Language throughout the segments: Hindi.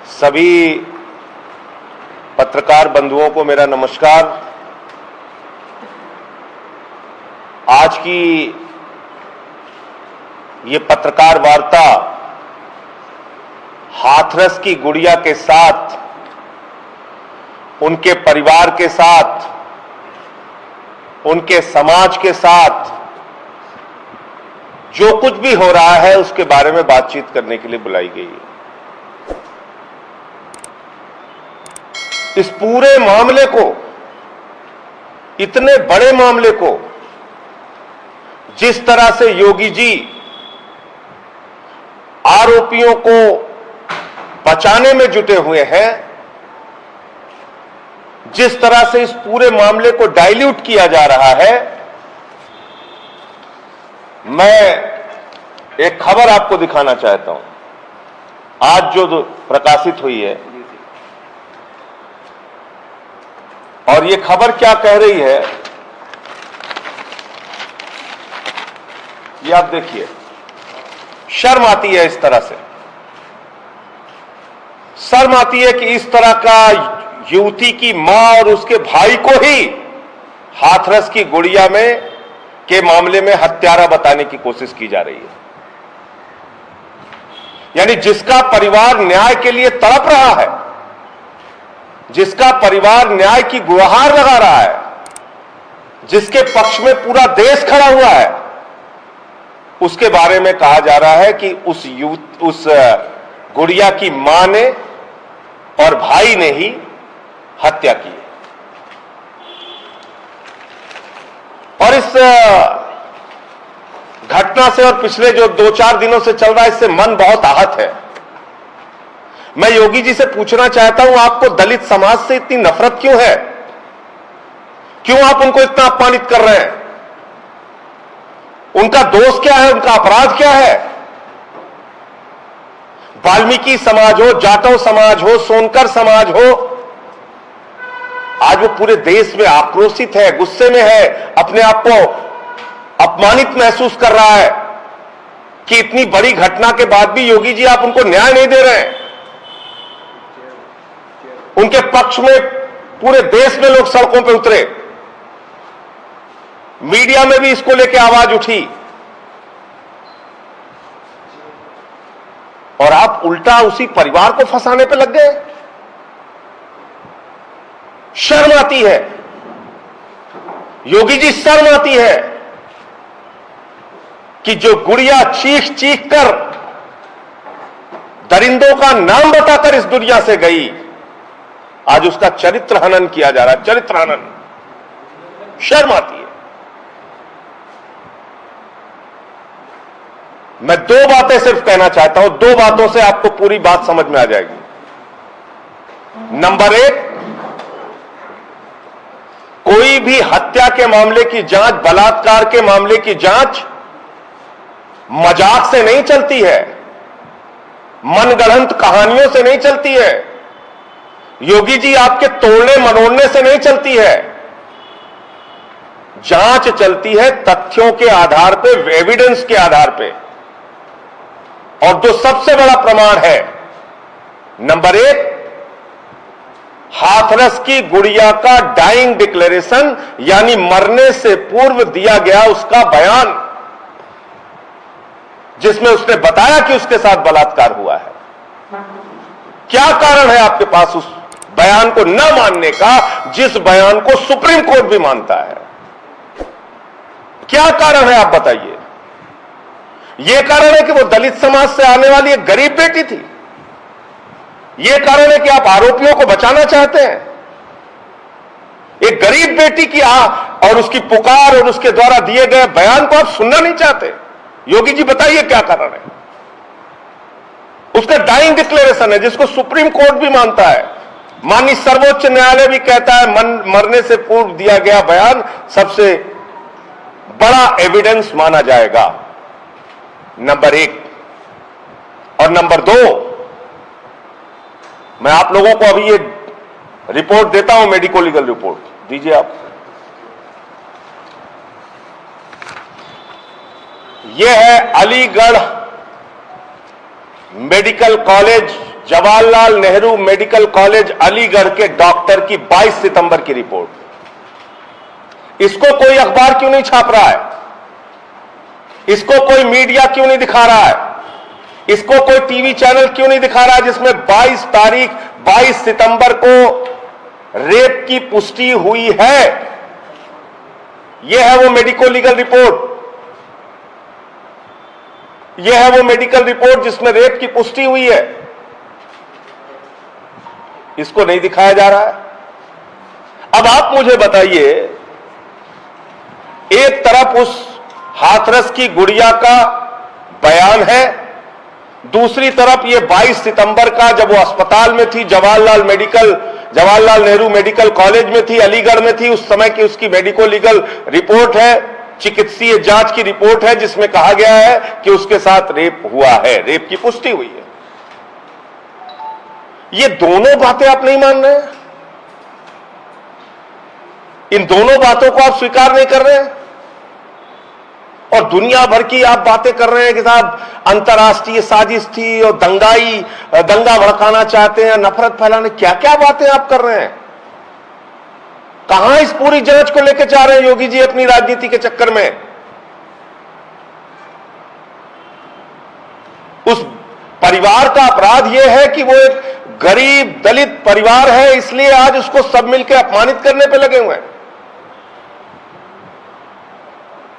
सभी पत्रकार बंधुओं को मेरा नमस्कार। आज की ये पत्रकार वार्ता हाथरस की गुड़िया के साथ, उनके परिवार के साथ, उनके समाज के साथ जो कुछ भी हो रहा है उसके बारे में बातचीत करने के लिए बुलाई गई है। इस पूरे मामले को, इतने बड़े मामले को जिस तरह से योगी जी आरोपियों को बचाने में जुटे हुए हैं, जिस तरह से इस पूरे मामले को डाइल्यूट किया जा रहा है, मैं एक खबर आपको दिखाना चाहता हूं आज जो प्रकाशित हुई है। और ये खबर क्या कह रही है ये आप देखिए। शर्म आती है इस तरह से, शर्म आती है कि इस तरह का युवती की मां और उसके भाई को ही हाथरस की गुड़िया में के मामले में हत्यारा बताने की कोशिश की जा रही है। यानी जिसका परिवार न्याय के लिए तड़प रहा है, जिसका परिवार न्याय की गुहार लगा रहा है, जिसके पक्ष में पूरा देश खड़ा हुआ है, उसके बारे में कहा जा रहा है कि उस गुड़िया की मां ने और भाई ने ही हत्या की। और इस घटना से और पिछले जो 2-4 दिनों से चल रहा है, इससे मन बहुत आहत है। मैं योगी जी से पूछना चाहता हूं, आपको दलित समाज से इतनी नफरत क्यों है? क्यों आप उनको इतना अपमानित कर रहे हैं? उनका दोष क्या है? उनका अपराध क्या है? वाल्मीकि समाज हो, जाटव समाज हो, सोनकर समाज हो, आज वो पूरे देश में आक्रोशित है, गुस्से में है, अपने आप को अपमानित महसूस कर रहा है कि इतनी बड़ी घटना के बाद भी योगी जी आप उनको न्याय नहीं दे रहे हैं। उनके पक्ष में पूरे देश में लोग सड़कों पे उतरे, मीडिया में भी इसको लेकर आवाज उठी, और आप उल्टा उसी परिवार को फंसाने पे लग गए। शर्म आती है योगी जी, शर्म आती है कि जो गुड़िया चीख चीख कर दरिंदों का नाम बताकर इस दुनिया से गई, आज उसका चरित्र हनन किया जा रहा है। चरित्र हनन, शर्म आती है। मैं 2 बातें सिर्फ कहना चाहता हूं, 2 बातों से आपको पूरी बात समझ में आ जाएगी। नंबर 1, कोई भी हत्या के मामले की जांच, बलात्कार के मामले की जांच मजाक से नहीं चलती है, मनगढ़ंत कहानियों से नहीं चलती है, योगी जी आपके तोड़ने मरोड़ने से नहीं चलती है। जांच चलती है तथ्यों के आधार पे, एविडेंस के आधार पे। और जो सबसे बड़ा प्रमाण है, नंबर 1, हाथरस की गुड़िया का डाइंग डिक्लेरेशन, यानी मरने से पूर्व दिया गया उसका बयान, जिसमें उसने बताया कि उसके साथ बलात्कार हुआ है। क्या कारण है आपके पास उस बयान को न मानने का, जिस बयान को सुप्रीम कोर्ट भी मानता है? क्या कारण है आप बताइए? यह कारण है कि वो दलित समाज से आने वाली एक गरीब बेटी थी? यह कारण है कि आप आरोपियों को बचाना चाहते हैं? एक गरीब बेटी की और उसकी पुकार और उसके द्वारा दिए गए बयान को आप सुनना नहीं चाहते? योगी जी बताइए क्या कारण है? उसका डाइंग डिक्लेरेशन है, जिसको सुप्रीम कोर्ट भी मानता है, माननीय सर्वोच्च न्यायालय भी कहता है मरने से पूर्व दिया गया बयान सबसे बड़ा एविडेंस माना जाएगा। नंबर 1। और नंबर 2, मैं आप लोगों को अभी ये रिपोर्ट देता हूं, मेडिको लीगल रिपोर्ट दीजिए आप। यह है Aligarh medical college Jawaharlal Nehru medical college Aligarh के डॉक्टर की 22 सितंबर की रिपोर्ट, इसको कोई अखबार क्यों नहीं छाप रहा है? इसको कोई मीडिया क्यों नहीं दिखा रहा है? इसको कोई टीवी चैनल क्यों नहीं दिखा रहा है जिसमें 22 सितंबर को रेप की पुष्टि हुई है? यह है वो मेडिको लीगल रिपोर्ट, यह है वो मेडिकल रिपोर्ट जिसमें रेप की पुष्टि हुई है। इसको नहीं दिखाया जा रहा है। अब आप मुझे बताइए, एक तरफ उस हाथरस की गुड़िया का बयान है, दूसरी तरफ ये 22 सितंबर का, जब वो अस्पताल में थी, जवाहरलाल नेहरू मेडिकल कॉलेज में थी, अलीगढ़ में थी, उस समय की उसकी मेडिको लीगल रिपोर्ट है, चिकित्सीय जांच की रिपोर्ट है, जिसमें कहा गया है कि उसके साथ रेप हुआ है, रेप की पुष्टि हुई है। ये दोनों बातें आप नहीं मान रहे हैं? इन दोनों बातों को आप स्वीकार नहीं कर रहे हैं और दुनिया भर की आप बातें कर रहे हैं कि साहब अंतर्राष्ट्रीय साजिश थी और दंगा भड़काना चाहते हैं, नफरत फैलाने, क्या क्या बातें आप कर रहे हैं? कहां इस पूरी जांच को लेकर जा रहे हैं योगी जी अपनी राजनीति के चक्कर में? उस परिवार का अपराध यह है कि वो एक गरीब दलित परिवार है, इसलिए आज उसको सब मिलकर अपमानित करने पे लगे हुए हैं।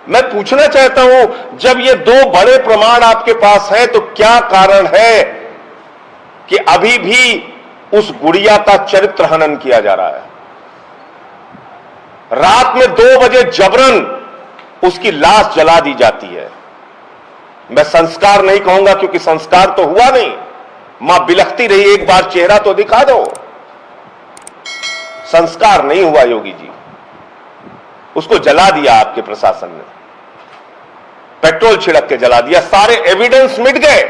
मैं पूछना चाहता हूं, जब ये दो बड़े प्रमाण आपके पास हैं, तो क्या कारण है कि अभी भी उस गुड़िया का चरित्र हनन किया जा रहा है? रात में 2 बजे जबरन उसकी लाश जला दी जाती है। मैं संस्कार नहीं कहूंगा क्योंकि संस्कार तो हुआ नहीं, मां बिलखती रही, एक बार चेहरा तो दिखा दो। संस्कार नहीं हुआ योगी जी, उसको जला दिया आपके प्रशासन ने, पेट्रोल छिड़क के जला दिया, सारे एविडेंस मिट गए,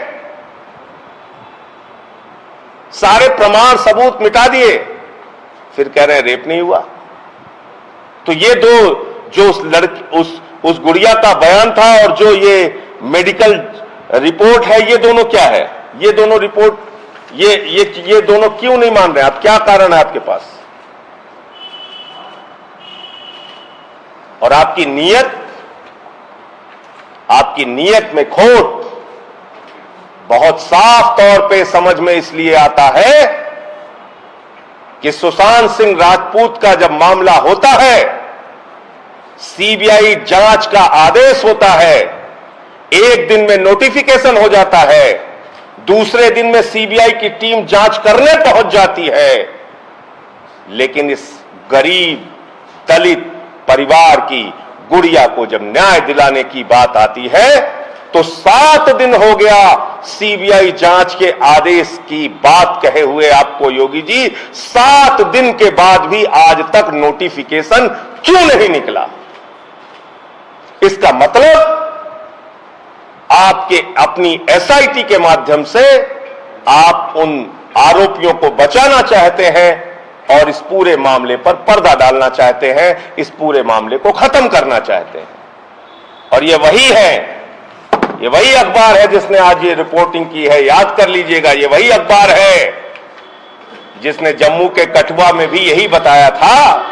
सारे प्रमाण सबूत मिटा दिए, फिर कह रहे हैं रेप नहीं हुआ। तो ये दो, जो उस गुड़िया का बयान था और जो ये मेडिकल रिपोर्ट है, ये दोनों क्या है? ये दोनों रिपोर्ट, ये दोनों क्यों नहीं मान रहे आप? क्या कारण है आपके पास? और आपकी नीयत में खोट बहुत साफ तौर पे समझ में इसलिए आता है कि सुशांत सिंह राजपूत का जब मामला होता है, सीबीआई जांच का आदेश होता है, एक दिन में नोटिफिकेशन हो जाता है, दूसरे दिन में सीबीआई की टीम जांच करने पहुंच जाती है, लेकिन इस गरीब दलित परिवार की गुड़िया को जब न्याय दिलाने की बात आती है, तो 7 दिन हो गया सीबीआई जांच के आदेश की बात कहे हुए आपको योगी जी, 7 दिन के बाद भी आज तक नोटिफिकेशन क्यों नहीं निकला? इसका मतलब आपके अपनी एसआईटी के माध्यम से आप उन आरोपियों को बचाना चाहते हैं और इस पूरे मामले पर पर्दा डालना चाहते हैं, इस पूरे मामले को खत्म करना चाहते हैं। और ये वही अखबार है जिसने आज ये रिपोर्टिंग की है, याद कर लीजिएगा, ये वही अखबार है जिसने जम्मू के कठुआ में भी यही बताया था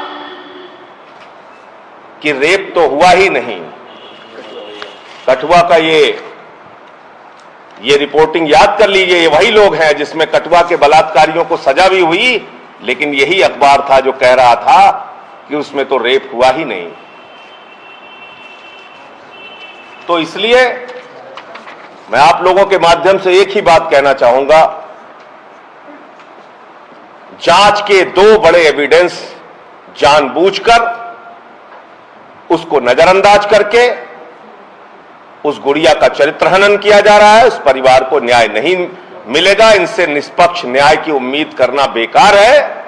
कि रेप तो हुआ ही नहीं। कठुआ का ये रिपोर्टिंग याद कर लीजिए, ये वही लोग हैं जिसमें कठुआ के बलात्कारियों को सजा भी हुई, लेकिन यही अखबार था जो कह रहा था कि उसमें तो रेप हुआ ही नहीं। तो इसलिए मैं आप लोगों के माध्यम से एक ही बात कहना चाहूंगा, जांच के 2 बड़े एविडेंस जानबूझकर उसको नजरअंदाज करके उस गुड़िया का चरित्र हनन किया जा रहा है। उस परिवार को न्याय नहीं मिलेगा, इनसे निष्पक्ष न्याय की उम्मीद करना बेकार है।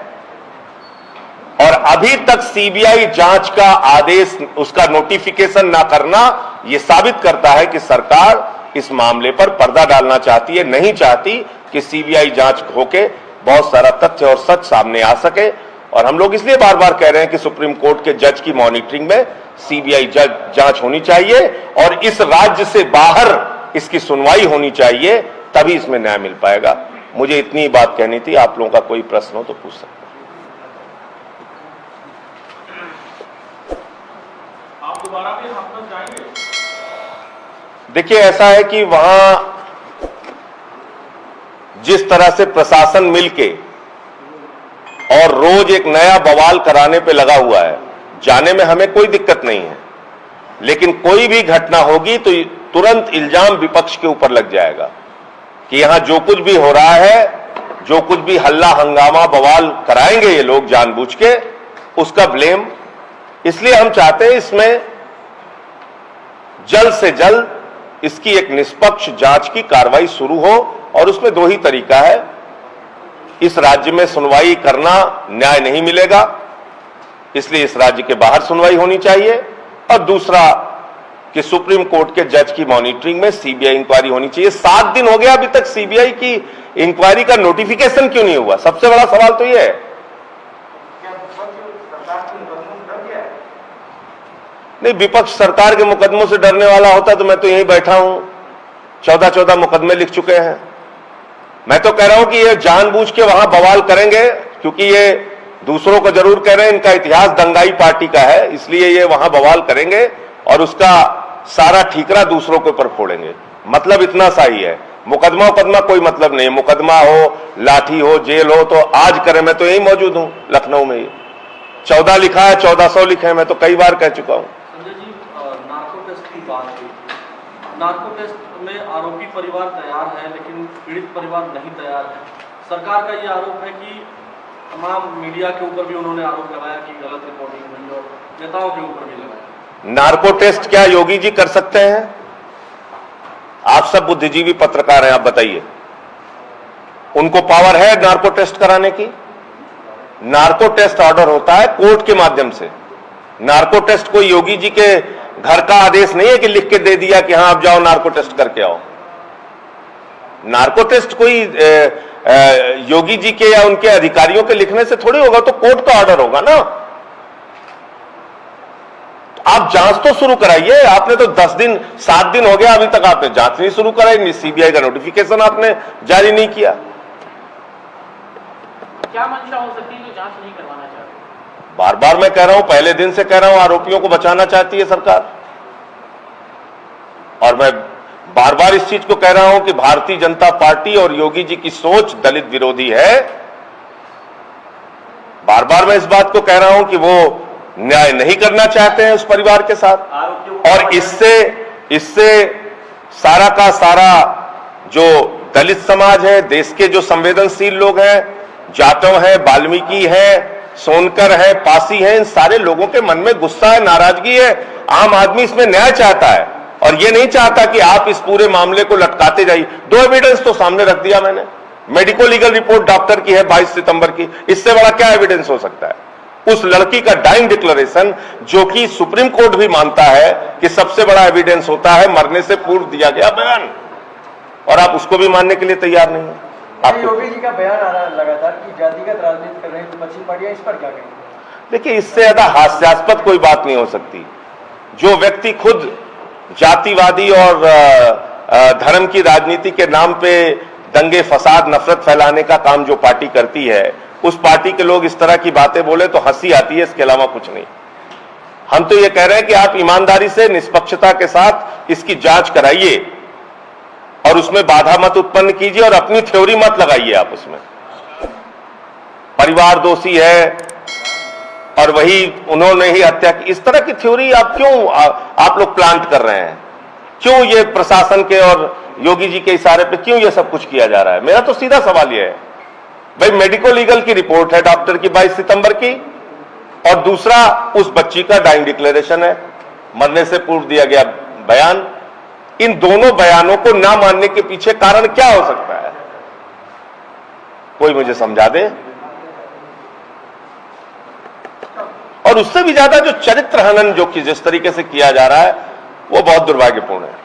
और अभी तक सीबीआई जांच का आदेश, उसका नोटिफिकेशन ना करना, यह साबित करता है कि सरकार इस मामले पर पर्दा डालना चाहती है, नहीं चाहती कि सीबीआई जांच होके बहुत सारा तथ्य और सच सामने आ सके। और हम लोग इसलिए बार बार कह रहे हैं कि सुप्रीम कोर्ट के जज की मॉनिटरिंग में सीबीआई जांच होनी चाहिए और इस राज्य से बाहर इसकी सुनवाई होनी चाहिए, तभी इसमें न्याय मिल पाएगा। मुझे इतनी बात कहनी थी। आप लोगों का कोई प्रश्न हो तो पूछ सकते हैं। आप दोबारा भी हाथरस जाएंगे? देखिए, ऐसा है कि वहां जिस तरह से प्रशासन मिलके और रोज एक नया बवाल कराने पे लगा हुआ है, जाने में हमें कोई दिक्कत नहीं है, लेकिन कोई भी घटना होगी तो तुरंत इल्जाम विपक्ष के ऊपर लग जाएगा कि यहां जो कुछ भी हो रहा है, जो कुछ भी हल्ला हंगामा बवाल कराएंगे ये लोग जानबूझ के, उसका ब्लेम। इसलिए हम चाहते हैं इसमें जल्द से जल्द इसकी एक निष्पक्ष जांच की कार्रवाई शुरू हो, और उसमें दो ही तरीका है। इस राज्य में सुनवाई करना न्याय नहीं मिलेगा, इसलिए इस राज्य के बाहर सुनवाई होनी चाहिए, और दूसरा कि सुप्रीम कोर्ट के जज की मॉनिटरिंग में सीबीआई इंक्वायरी होनी चाहिए। 7 दिन हो गया अभी तक सीबीआई की इंक्वायरी का नोटिफिकेशन क्यों नहीं हुआ? सबसे बड़ा सवाल तो यह है। नहीं, विपक्ष सरकार के मुकदमों से डरने वाला होता तो मैं तो यहीं बैठा हूं। 14 मुकदमे लिख चुके हैं। मैं तो कह रहा हूं कि ये जानबूझ के वहां बवाल करेंगे, क्योंकि ये दूसरों को जरूर कह रहे हैं, इनका इतिहास दंगाई पार्टी का है, इसलिए ये वहां बवाल करेंगे और उसका सारा ठीकरा दूसरों के ऊपर फोड़ेंगे। मतलब इतना सा ही है। मुकदमा कोई मतलब नहीं है। मुकदमा हो, लाठी हो, जेल हो तो आज करें। मैं तो यही मौजूद हूं लखनऊ में। ही 14 लिखा है, 1400 लिखे हैं, मैं तो कई बार कह चुका हूं। संजय जी, नार्को टेस्ट की बात हुई। नार्को टेस्ट में आरोपी परिवार तैयार है, लेकिन पीड़ित परिवार नहीं तैयार है। सरकार का यह आरोप है कि तमाम मीडिया के ऊपर भी उन्होंने आरोप लगाया कि गलत रिपोर्टिंग हुई, और नेताओं के ऊपर भी लगाया। नार्को टेस्ट क्या योगी जी कर सकते हैं? आप सब बुद्धिजीवी पत्रकार हैं, आप बताइए, उनको पावर है नार्को टेस्ट कराने की? नार्को टेस्ट ऑर्डर होता है कोर्ट के माध्यम से। नार्को टेस्ट कोई योगी जी के घर का आदेश नहीं है कि लिख के दे दिया कि हां आप जाओ नार्को टेस्ट करके आओ। नार्को टेस्ट कोई योगी जी के या उनके अधिकारियों के लिखने से थोड़ी होगा, तो कोर्ट का ऑर्डर होगा ना। आप जांच तो शुरू कराइए। आपने तो 7 दिन हो गया, अभी तक आपने जांच नहीं शुरू कराई। सीबीआई का नोटिफिकेशन आपने जारी नहीं किया। क्या मंशा हो सकती है जो जांच नहीं करवाना चाहती? बार बार मैं कह रहा हूं, पहले दिन से कह रहा हूं, आरोपियों को बचाना चाहती है सरकार। और मैं बार बार इस चीज को कह रहा हूं कि भारतीय जनता पार्टी और योगी जी की सोच दलित विरोधी है। बार बार मैं इस बात को कह रहा हूं कि वो न्याय नहीं करना चाहते हैं उस परिवार के साथ। और इससे सारा का सारा जो दलित समाज है, देश के जो संवेदनशील लोग हैं, जाटव है, वाल्मीकि है, सोनकर है, पासी है, इन सारे लोगों के मन में गुस्सा है, नाराजगी है। आम आदमी इसमें न्याय चाहता है, और ये नहीं चाहता कि आप इस पूरे मामले को लटकाते जाइए। 2 एविडेंस तो सामने रख दिया मैंने। मेडिको लीगल रिपोर्ट डॉक्टर की है 22 सितंबर की। इससे बड़ा क्या एविडेंस हो सकता है? उस लड़की का डाइंग डिक्लेरेशन, जो कि सुप्रीम कोर्ट भी मानता है कि सबसे बड़ा एविडेंस होता है, मरने से पूर्व दिया गया बयान, और आप उसको भी मानने के लिए तैयार नहीं है। योगी जी का बयान आ रहा है लगातार कि जातिगत राजनीति कर रहे हैं विपक्षी पार्टियां, इस पर क्या कहेंगे? देखिए, इससे ज्यादा हास्यास्पद कोई बात नहीं हो सकती। जो व्यक्ति खुद जातिवादी और धर्म की राजनीति के नाम पे दंगे फसाद नफरत फैलाने का काम जो पार्टी करती है, उस पार्टी के लोग इस तरह की बातें बोले तो हंसी आती है, इसके अलावा कुछ नहीं। हम तो ये कह रहे हैं कि आप ईमानदारी से, निष्पक्षता के साथ इसकी जांच कराइए और उसमें बाधा मत उत्पन्न कीजिए, और अपनी थ्योरी मत लगाइए आप उसमें। परिवार दोषी है और वही उन्होंने ही हत्या की, इस तरह की थ्योरी आप क्यों आप लोग प्लांट कर रहे हैं? क्यों ये प्रशासन के और योगी जी के इशारे पे क्यों ये सब कुछ किया जा रहा है? मेरा तो सीधा सवाल यह है, भाई मेडिको लीगल की रिपोर्ट है डॉक्टर की 22 सितंबर की, और दूसरा उस बच्ची का डाइंग डिक्लेरेशन है, मरने से पूर्व दिया गया बयान। इन दोनों बयानों को ना मानने के पीछे कारण क्या हो सकता है? कोई मुझे समझा दे। और उससे भी ज्यादा जो चरित्र हनन जो कि जिस तरीके से किया जा रहा है, वो बहुत दुर्भाग्यपूर्ण है।